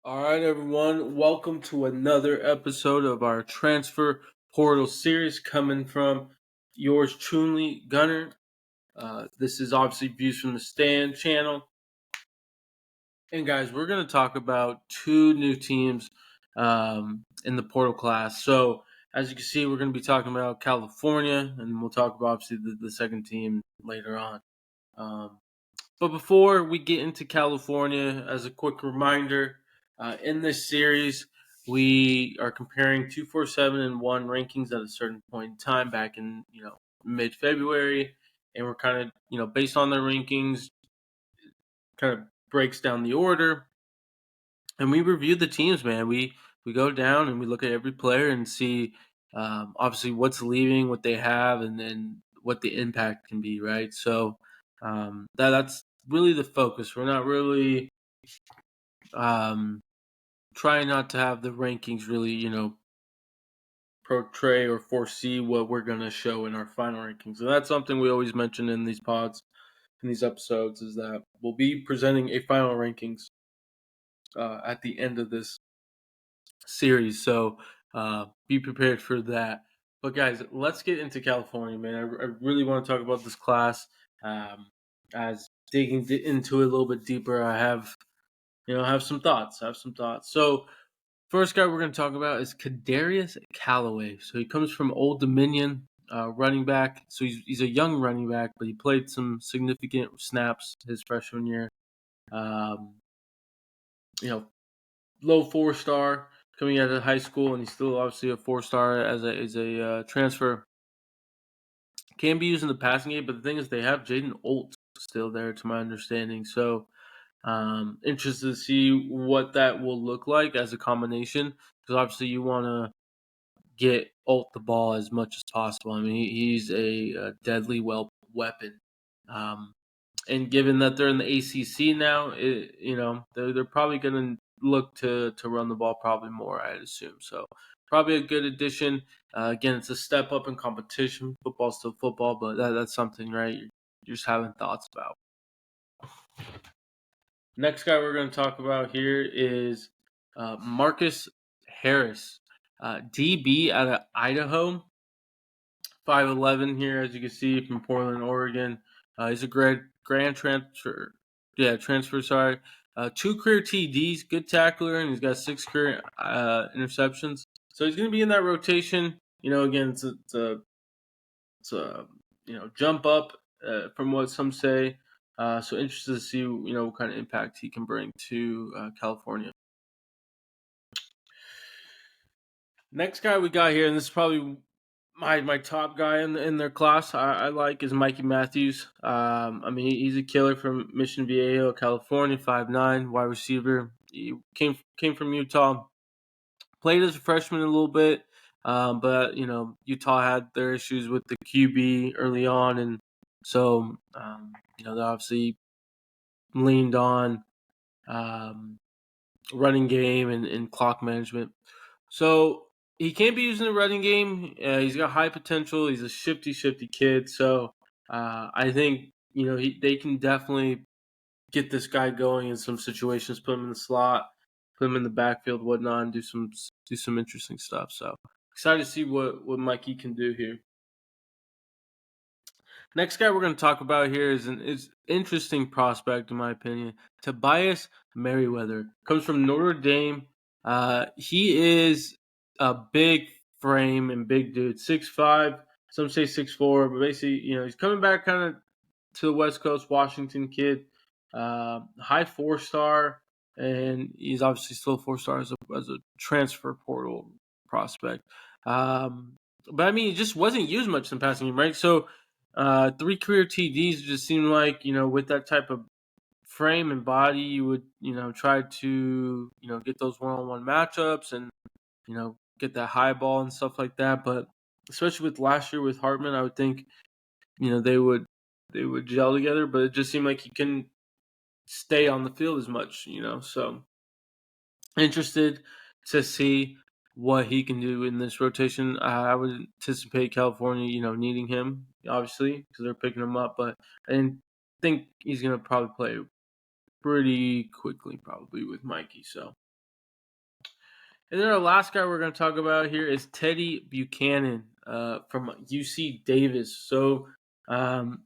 All right, everyone. Welcome to another episode of our transfer portal series coming from yours truly, Gunner. This is obviously Views from the Stand channel. And guys, we're going to talk about two new teams in the portal class. So, as you can see, we're going to be talking about California, and we'll talk about obviously the second team later on. Um, but before we get into California, as a quick reminder, in this series, we are comparing 247 and 1 rankings at a certain point in time back in, mid February. And we're kind of, based on their rankings, kind of breaks down the order. And we review the teams, man. We go down and we look at every player and see, obviously, what's leaving, what they have, and then what the impact can be, right? So that's really the focus. We're not really um, trying not to have the rankings really, portray or foresee what we're going to show in our final rankings. And that's something we always mention in these pods, in these episodes, is that we'll be presenting a final rankings at the end of this series. So be prepared for that. But guys, let's get into California, man. I really want to talk about this class. As digging into it a little bit deeper, I have some thoughts. So first guy we're going to talk about is Kadarius Callaway. So he comes from Old Dominion, running back. So he's a young running back, but he played some significant snaps his freshman year. Um, you know, Low 4-star coming out of high school, and he's still obviously a 4-star as a transfer. Can be used in the passing game, but the thing is, they have Jaden Olt still there, to my understanding. So, interested to see what that will look like as a combination, because obviously you want to get Olt the ball as much as possible. I mean, he's a deadly weapon. Um, and given that they're in the ACC now, they're probably going to look to run the ball probably more, I'd assume. So probably a good addition. Again, it's a step up in competition. Football's still football, but that's something, right? You're just having thoughts about. Next guy we're going to talk about here is Marcus Harris, DB out of Idaho. 5'11" here, as you can see, from Portland, Oregon. He's a grand transfer. Yeah, transfer, sorry. 2 career TDs, good tackler, and he's got 6 career interceptions. So he's going to be in that rotation. Again, it's a jump up from what some say. So interested to see, what kind of impact he can bring to California. Next guy we got here, and this is probably my top guy in their class. I like is Mikey Matthews. I mean, he's a killer from Mission Viejo, California, 5'9", wide receiver. He came from Utah. Played as a freshman a little bit, but Utah had their issues with the QB early on, and so they obviously leaned on um, running game and clock management. So he can be used in the running game. He's got high potential. He's a shifty kid. So I think they can definitely get this guy going in some situations. Put him in the slot, put him in the backfield, whatnot, and do some interesting stuff. So excited to see what Mikey can do here. Next guy we're going to talk about here is an interesting prospect, in my opinion. Tobias Merriweather comes from Notre Dame. He is a big frame and big dude, 6'5". Some say 6'4", but basically, he's coming back kind of to the West Coast, Washington kid. High 4-star, and he's obviously still a 4-star as a transfer portal prospect. But I mean, he just wasn't used much in passing game, right? So 3 career TDs just seemed like, with that type of frame and body, you would, try to, get those one-on-one matchups and, get that high ball and stuff like that. But especially with last year with Hartman, I would think, they would gel together, but it just seemed like he couldn't stay on the field as much, So interested to see what he can do in this rotation. I would anticipate California, needing him, obviously, because they're picking him up. But I think he's going to probably play pretty quickly, probably, with Mikey. So And then our last guy we're going to talk about here is Teddy Buchanan from UC Davis. So, um,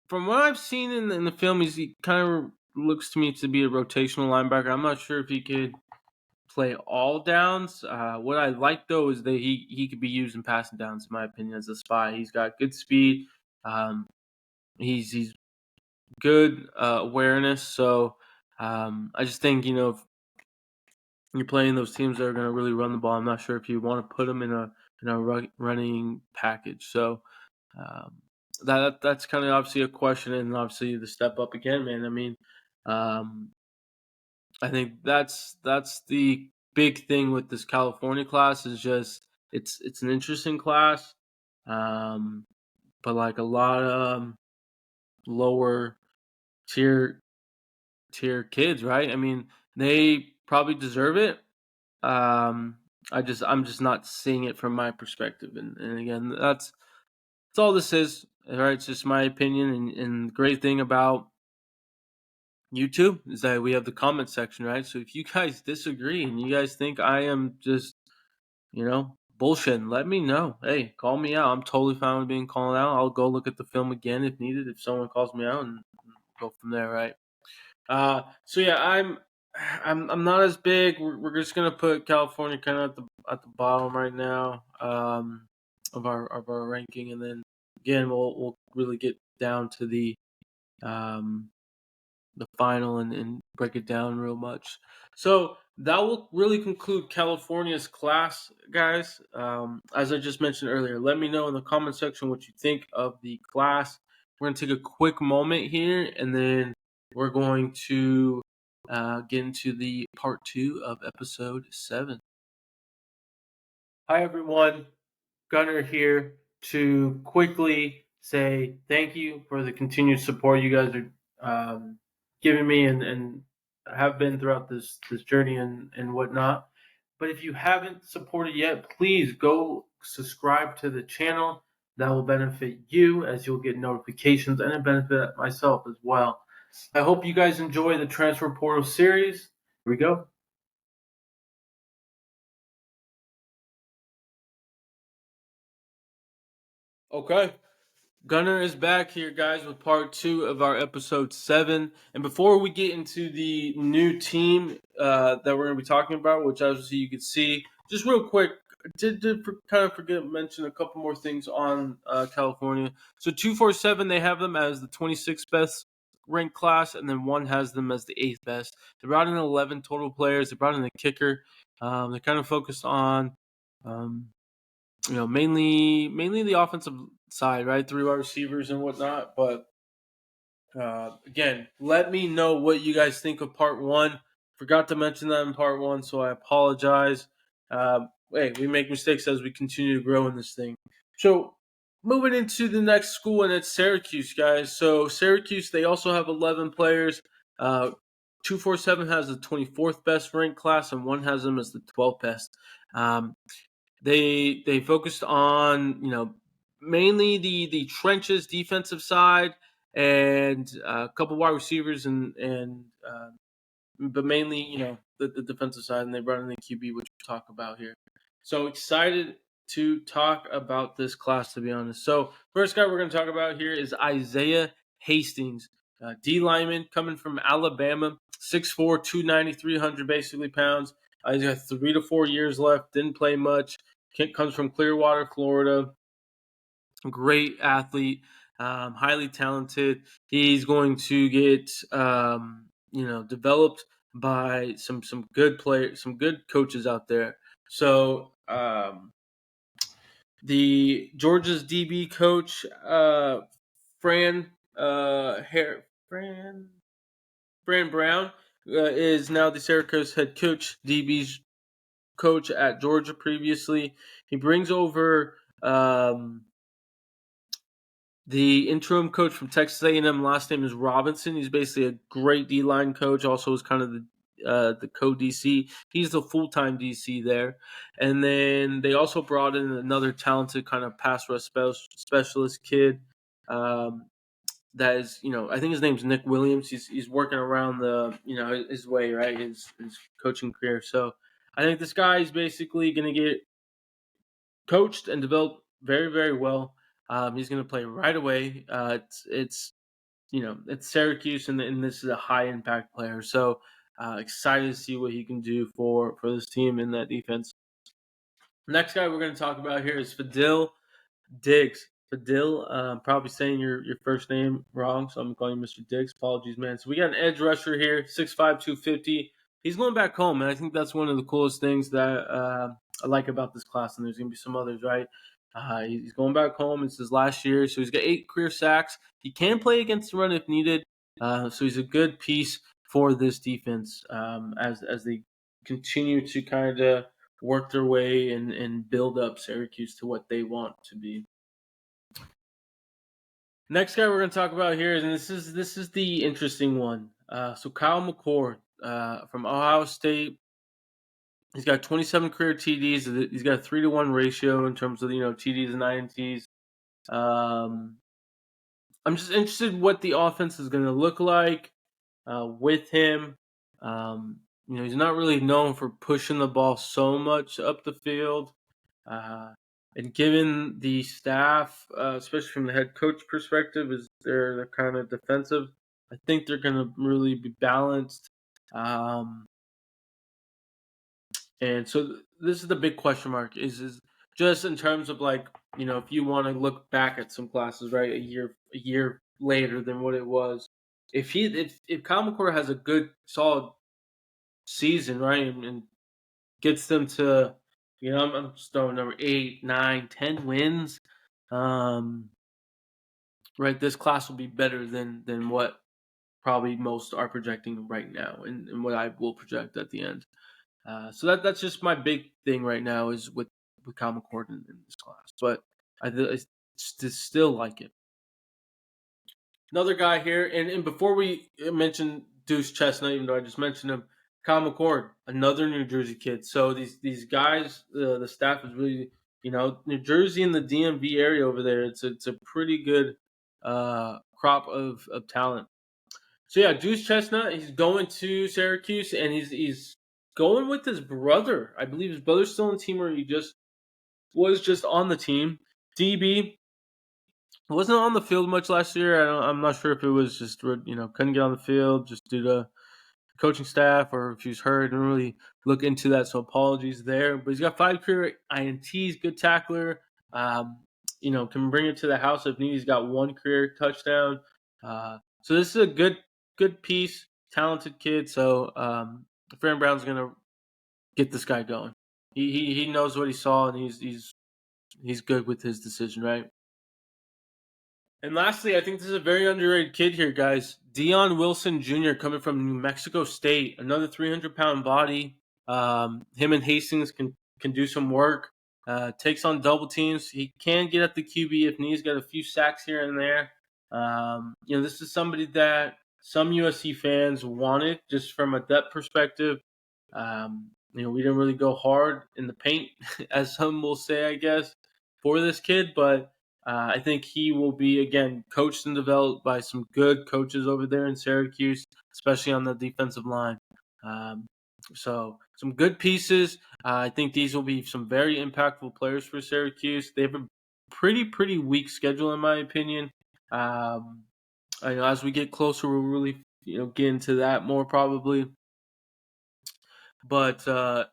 from what I've seen in the film, he kind of looks to me to be a rotational linebacker. I'm not sure if he could play all downs. What I like though is that he could be used in passing downs, in my opinion, as a spy. He's got good speed. Um, he's good awareness. So I just think if you're playing those teams that are going to really run the ball, I'm not sure if you want to put them in a running package. So um, that's kind of obviously a question, and obviously the step up again, man. I mean, um, I think that's the big thing with this California class is just it's an interesting class, um, but like a lot of lower tier kids, right? I mean, they probably deserve it. Um, I'm just not seeing it from my perspective, and again, that's all this is. All right, it's just my opinion, and the great thing about YouTube is that we have the comment section, right? So if you guys disagree and you guys think I am just, bullshitting, let me know. Hey, call me out. I'm totally fine with being called out. I'll go look at the film again if needed, if someone calls me out, and go from there, right? So yeah, I'm not as big. We're just gonna put California kind of at the bottom right now, of our ranking, and then again we'll really get down to um the final and break it down real much. So that will really conclude California's class, guys. As I just mentioned earlier, let me know in the comment section what you think of the class. We're going to take a quick moment here, and then we're going to get into the part 2 of episode 7. Hi, everyone. Gunner here to quickly say thank you for the continued support you guys are giving me and have been throughout this journey and whatnot. But if you haven't supported yet, please go subscribe to the channel. That will benefit you as you'll get notifications and it benefit myself as well. I hope you guys enjoy the Transfer Portal series. Here we go. Okay. Gunner is back here, guys, with part 2 of our episode 7. And before we get into the new team that we're going to be talking about, which obviously you can see, just real quick, kind of forget to mention a couple more things on California. So 247, they have them as the 26th best ranked class, and then one has them as the 8th best. They brought in 11 total players. They brought in a kicker. They kind of focused on um, mainly the offensive side, right? 3 wide receivers and whatnot. But again, let me know what you guys think of part 1. Forgot to mention that in part 1, so I apologize. Hey, we make mistakes as we continue to grow in this thing. So moving into the next school, and it's Syracuse, guys. So Syracuse, they also have 11 players. 247 has the 24th best ranked class, and one has them as the 12th best. They focused on mainly the trenches defensive side and a couple wide receivers and but mainly the defensive side, and they brought in the QB, which we'll talk about here. So excited to talk about this class, to be honest. So first guy we're going to talk about here is Isaiah Hastings, D lineman coming from Alabama, 6'4", 290, 300 basically pounds. He's got 3 to 4 years left. Didn't play much. Comes from Clearwater, Florida. Great athlete, highly talented. He's going to get developed by some good players, some good coaches out there. So the Georgia's DB coach, Fran Fran Brown, is now the Syracuse head coach. DB's coach at Georgia previously. He brings over the interim coach from Texas A&M. Last name is Robinson. He's basically a great D-line coach. Also is kind of the co-DC. He's the full-time DC there. And then they also brought in another talented kind of pass rush specialist kid. That is, I think his name's Nick Williams. He's working around his way, right? His coaching career. So I think this guy is basically going to get coached and developed very, very well. He's going to play right away. It's Syracuse, and this is a high impact player. So excited to see what he can do for this team in that defense. Next guy we're going to talk about here is Fadil Diggs. Fadil, probably saying your first name wrong, so I'm calling you Mr. Diggs. Apologies, man. So we got an edge rusher here, 6'5", 250. He's going back home, and I think that's one of the coolest things that I like about this class, and there's going to be some others, right? He's going back home. It's his last year, so he's got 8 career sacks. He can play against the run if needed, so he's a good piece for this defense as they continue to kind of work their way and build up Syracuse to what they want to be. Next guy we're going to talk about here, and this is the interesting one. So Kyle McCord from Ohio State. He's got 27 career TDs. He's got a 3-to-1 ratio in terms of TDs and INTs. I'm just interested in what the offense is going to look like with him. He's not really known for pushing the ball so much up the field. And given the staff, especially from the head coach perspective, is they're kind of defensive. I think they're going to really be balanced. And so this is the big question mark is just in terms of if you want to look back at some classes, right, a year later than what it was. If Kyle McCord has a good solid season, right, and gets them to, I'm just throwing number 8, 9, 10 wins. Right, this class will be better than what probably most are projecting right now, and what I will project at the end. So that's just my big thing right now is with Kyle McCord in this class. But I still like it. Another guy here, and before we mention Deuce Chestnut, even though I just mentioned him, Kyle McCord, another New Jersey kid. So these guys, the staff is really, New Jersey and the DMV area over there. It's a pretty good crop of talent. So yeah, Deuce Chestnut, he's going to Syracuse, and he's going with his brother. I believe his brother's still on the team, or he was just on the team. DB wasn't on the field much last year. I'm not sure if it was just couldn't get on the field just due to coaching staff, or if he was hurt. Didn't really look into that, so apologies there. But he's got 5 career INTs, good tackler. Can bring it to the house if needed. He's got 1 career touchdown. So this is a good piece, talented kid. So Fran Brown's gonna get this guy going. He knows what he saw, and he's good with his decision, right? And lastly, I think this is a very underrated kid here, guys. Dion Wilson Jr. coming from New Mexico State, another 300-pound body. Him and Hastings can do some work. Takes on double teams. He can get at the QB if needs. Got a few sacks here and there. This is somebody that some USC fans wanted just from a depth perspective. We didn't really go hard in the paint, as some will say, I guess, for this kid, but I think he will be, again, coached and developed by some good coaches over there in Syracuse, especially on the defensive line. So some good pieces. I think these will be some very impactful players for Syracuse. They have a pretty weak schedule, in my opinion. I know as we get closer, we'll really get into that more probably. But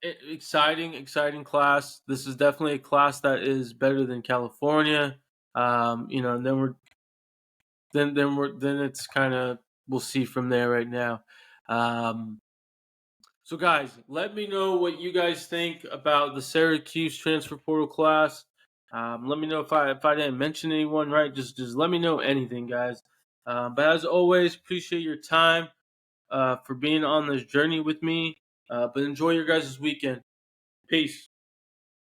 exciting class. This is definitely a class that is better than California. And then it's kind of, we'll see from there right now. So guys, let me know what you guys think about the Syracuse transfer portal class. Let me know if I didn't mention anyone, right? Just let me know anything, guys. But as always, appreciate your time for being on this journey with me. But enjoy your guys' weekend. Peace.